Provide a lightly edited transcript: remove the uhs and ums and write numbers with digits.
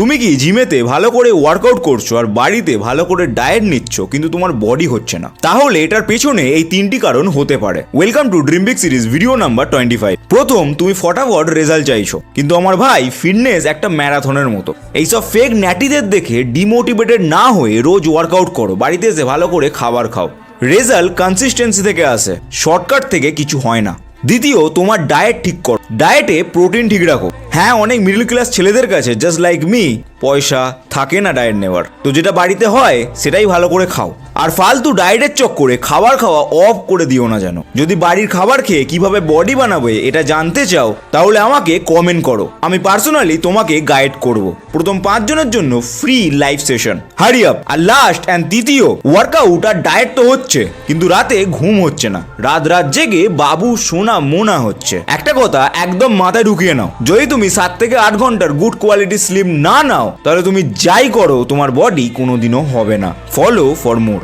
তুমি কি জিমেতে ভালো করে ওয়ার্কআউট করছো আর বাড়িতে ভালো করে ডায়েট নিচ্ছ কিন্তু তোমার বডি হচ্ছে না? তাহলে এটার পেছনে এই তিনটি কারণ হতে পারে। Welcome to dream big series video number 25। প্রথম, তুমি ফটাফট রেজাল্ট চাইছো, কিন্তু আমার ভাই ফিটনেস একটা ম্যারাথনের মতো। এইসব ফেক ন্যাটিদের দেখে ডিমোটিভেটেড না হয়ে রোজ ওয়ার্কআউট করো, বাড়িতে এসে ভালো করে খাবার খাও। রেজাল্ট কনসিস্টেন্সি থেকে আসে, শর্টকাট থেকে কিছু হয় না। দ্বিতীয়, তোমার ডায়েট ঠিক করো, ডায়েটে প্রোটিন ঠিক রাখো। হ্যাঁ, অনেক মিডল ক্লাস ছেলেদের কাছে জাস্ট লাইক মি পয়সা থাকে না ডায়েট নেওয়ার, তো যেটা বাড়িতে হয় সেটাই ভালো করে খাও। আর ফালতু ডায়েটের চক্করে খাবার খাওয়া অফ করে দিও না যেন। যদি বাড়ির খাবার খেয়ে কিভাবে বডি বানাবে এটা জানতে চাও তাহলে আমাকে কমেন্ট করো, আমি পার্সোনালি তোমাকে গাইড করব। প্রথম 5 জনের জন্য free live session, hurry up. আর লাস্ট অ্যান্ড তৃতীয়, ওয়ার্কআউট আর ডায়েট তো হচ্ছে, কিন্তু রাতে ঘুম হচ্ছে না, রাত জেগে বাবু সোনা মোনা হচ্ছে। একটা কথা একদম মাথায় ঢুকিয়ে নাও, যদি তুমি 7 থেকে 8 ঘন্টার গুড কোয়ালিটি স্লিপ না নাও তাহলে তুমি যাই করো তোমার বডি কোনোদিনও হবে না। Follow for more.